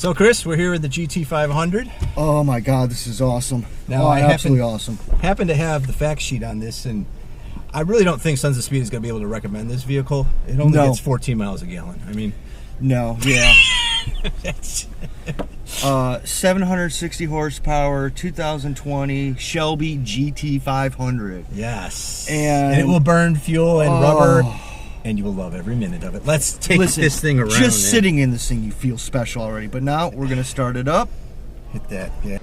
So Chris, we're here with the GT500. Oh my God, this is awesome. Now, absolutely awesome. Happen to have the fact sheet on this, and I really don't think Sons of Speed is going to be able to recommend this vehicle. It only gets 14 miles a gallon. I mean, no, yeah. 760 horsepower, 2020 Shelby GT500. Yes. And it will burn fuel and rubber, and you will love every minute of it. Let's take this thing around. Just sitting in this thing, you feel special already. But now we're going to start it up. Hit that, yeah.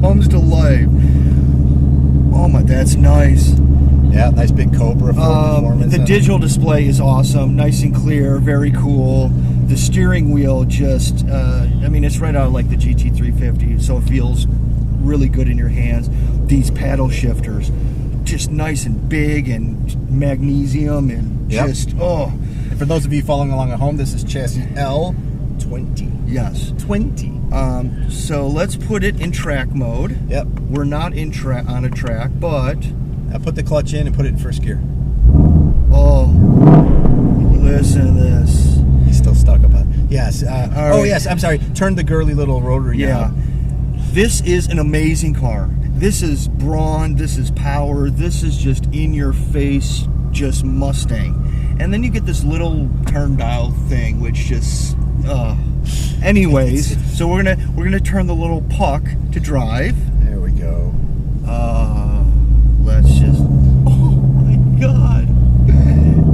Comes to life. Oh my, that's nice. Yeah, nice big Cobra performance. The digital display is awesome, nice and clear, very cool. The steering wheel just, I mean, it's right out of like the GT350, so it feels really good in your hands. These paddle shifters, just nice and big and magnesium and just, And for those of you following along at home, this is chassis L20. Yes. 20. So let's put it in track mode. Yep. We're not on a track, but Now put the clutch in and put it in first gear. oh, listen to this. He's still stuck up on. Yes. right. Yes. I'm sorry. Turn the girly little rotary. Yeah. This is an amazing car. This is brawn. This is power. This is just in your face, just Mustang. And then you get this little turn dial thing, which just. Anyways, so we're gonna turn the little puck to drive. There we go. Let's just. Oh my God!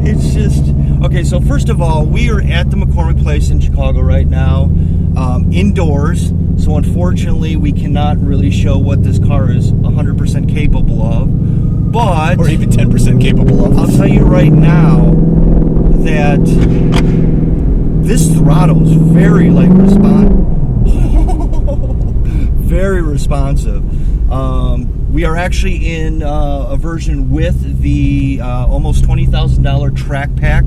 It's just okay. So first of all, we are at the McCormick Place in Chicago right now, indoors. So unfortunately, we cannot really show what this car is 100% capable of, but Or even 10% capable of. I'll tell you right now that. This throttle is very very responsive. We are actually in a version with the almost $20,000 track pack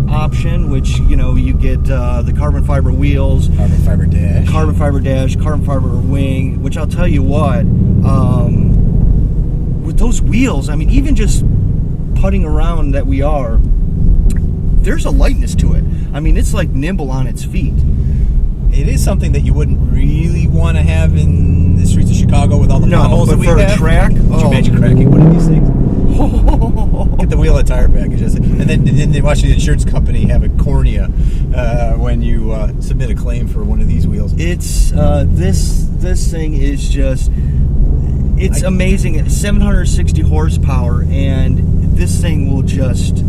option, which you get the carbon fiber wheels, Carbon fiber dash, carbon fiber wing. Which I'll tell you what, with those wheels, I mean, even just putting around that we are. There's a lightness to it. I mean, it's like nimble on its feet. It is something that you wouldn't really want to have in the streets of Chicago with all the potholes that we have. For a track, could you imagine cracking one of these things? Get the wheel and tire package, and then they watch the insurance company have a cornea when you submit a claim for one of these wheels. It's this thing is just it's amazing. It's 760 horsepower, and this thing will just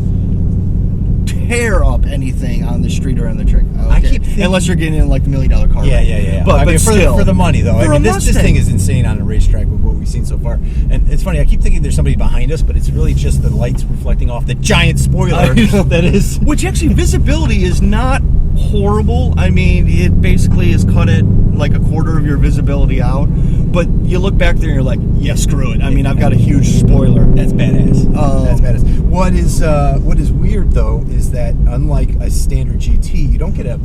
tear up anything on the street or on the track. Okay. I keep thinking, unless you're getting in like the $1 million car. Yeah. But, I mean, still, for the money though. I mean, this thing is insane on a racetrack with what we've seen so far. And it's funny. I keep thinking there's somebody behind us, but it's really just the lights reflecting off the giant spoiler that is. Which actually visibility is not horrible. I mean, it basically has cut it like a quarter of your visibility out. But you look back there and you're like, yeah, screw it. I mean, I've got a huge spoiler. That's badass. That's badass. What is weird though is that unlike a standard GT, you don't get a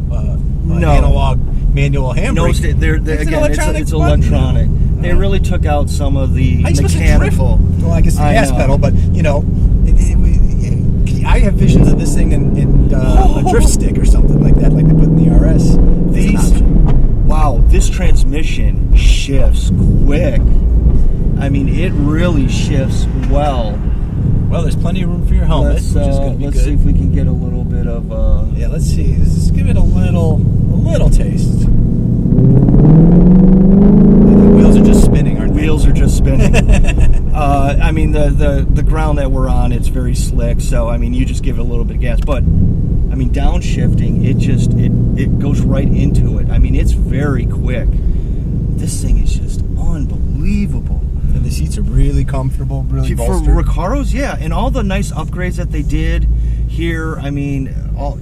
analog manual handbrake. No, it's electronic. They really took out some of the mechanical. Well, I guess the gas pedal, but I have visions of this thing in a drift stick or something like that, like they put in the RS. Wow, this transmission shifts quick. I mean, it really shifts well. Well, there's plenty of room for your helmet, which is going to be good. Let's see if we can get a little bit of. Yeah, let's see. Let's give it a little taste. The wheels are just spinning, aren't they? Wheels are just spinning. I mean, the ground that we're on, it's very slick. So I mean, you just give it a little bit of gas, but I mean, downshifting, it goes right into it. I mean, it's very quick. This thing is just unbelievable. And the seats are really comfortable, really bolstered. For Recaros, yeah, and all the nice upgrades that they did here. I mean, all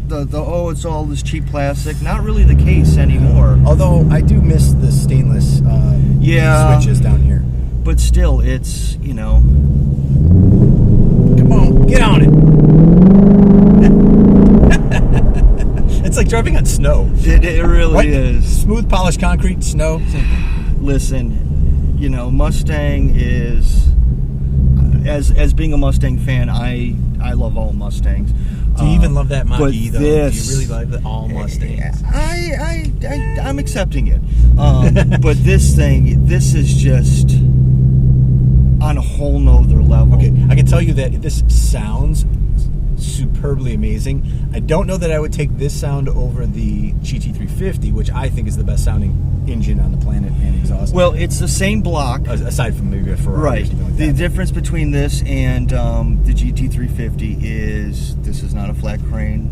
it's all this cheap plastic. Not really the case anymore. Although I do miss the stainless switches down here. But still, it's Come on, get on it. It's like driving on snow. It really What? is. Smooth, polished concrete, snow. Same thing. Listen, you know, Mustang is, as being a Mustang fan, I love all Mustangs. Do you even love that Mach but E though? this- Do you really like all Mustangs? I'm accepting it. But this thing, this is just on a whole nother level. Okay, I can tell you that this sounds superbly amazing. I don't know that I would take this sound over the GT350, which I think is the best sounding engine on the planet and exhaust. Well, it's the same block. Aside from maybe a Ferrari. Or Right. something like The that. difference between this and the GT350 is this is not a flat plane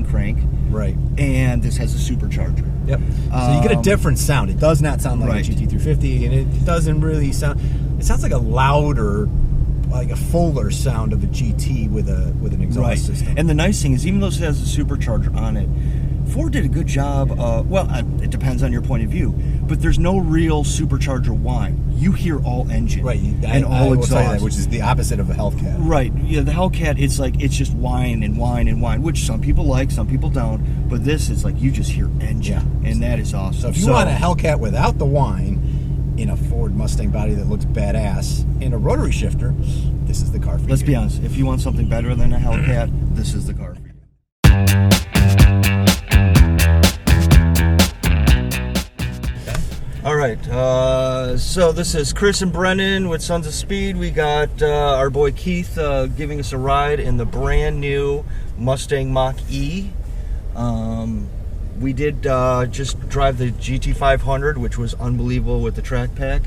crank, Right. and this has a supercharger. Yep. So you get a different sound. It does not sound like Right. a GT350, and it doesn't really sound. It sounds like a louder, like a fuller sound of a GT with an exhaust system. And the nice thing is, even though it has a supercharger on it, Ford did a good job. Well, it depends on your point of view, but there's no real supercharger whine. You hear all engine, Right. and I all will exhaust, tell you that, which is the opposite of a Hellcat. Right. Yeah, the Hellcat, it's like it's just whine and whine and whine, which some people like, some people don't. But this is like you just hear engine, and that is awesome. So if you want a Hellcat without the whine in a Ford Mustang body that looks badass in a rotary shifter, this is the car for you. let's be honest, if you want something better than a Hellcat, this is the car for you. All right, so this is Chris and Brennan with Sons of Speed. We got our boy Keith giving us a ride in the brand new Mustang Mach E. We did just drive the GT500, which was unbelievable with the track pack.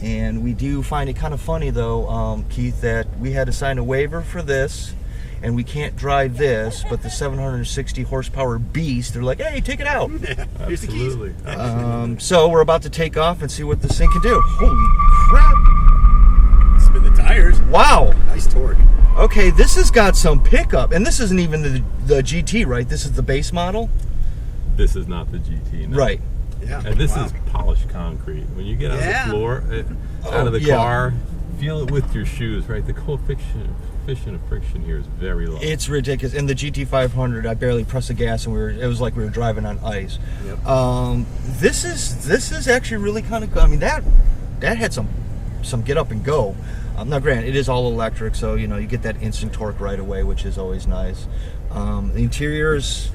And we do find it kind of funny, though, Keith, that we had to sign a waiver for this, and we can't drive this, but the 760 horsepower beast, they're like, hey, take it out. Here's the keys. Absolutely. So we're about to take off and see what this thing can do. Holy crap. Spin the tires. Wow. Nice torque. Okay, this has got some pickup, and this isn't even the GT, right? This is the base model? This is not the GT. No. Right. Yeah. And this Wow. is polished concrete. When you get on Yeah. the floor, out of the yeah. car, feel it with your shoes, right? The coefficient of friction here is very low. It's ridiculous. In the GT500, I barely pressed the gas, and it was like we were driving on ice. Yep. This is actually really kind of. I mean, that had some get up and go. Now, granted, it is all electric, so you know you get that instant torque right away, which is always nice. The interior is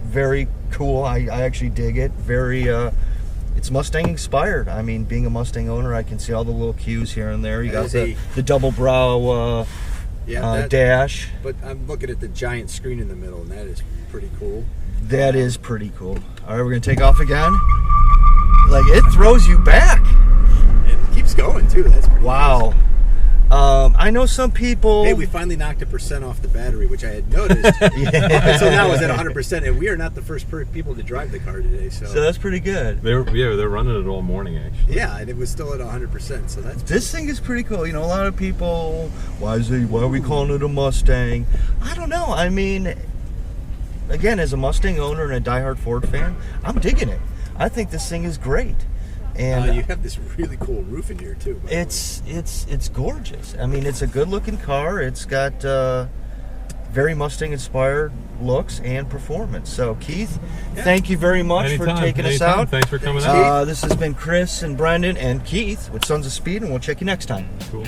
very cool. I actually dig it. Very. It's Mustang inspired. I mean, being a Mustang owner, I can see all the little cues here and there. You got the double brow. Dash. But I'm looking at the giant screen in the middle, and that is pretty cool. That is pretty cool. All right, we're gonna take off again. Like it throws you back. It keeps going too. That's pretty Wow. nice. I know some people. Hey, we finally knocked 1% off the battery, which I had noticed. Up until now, it was at 100%, and we are not the first people to drive the car today. So that's pretty good. They're running it all morning, actually. yeah, and it was still at 100%. So that's This thing is pretty cool. You know, a lot of people. Why are we calling it a Mustang? I don't know. I mean, again, as a Mustang owner and a diehard Ford fan, I'm digging it. I think this thing is great. And you have this really cool roof in here too. it's gorgeous. I mean, it's a good looking car. It's got very Mustang inspired looks and performance. So Keith, thank you very much for taking us out. Thanks for coming out. This has been Chris and Brendan and Keith with Sons of Speed, and we'll check you next time. Cool.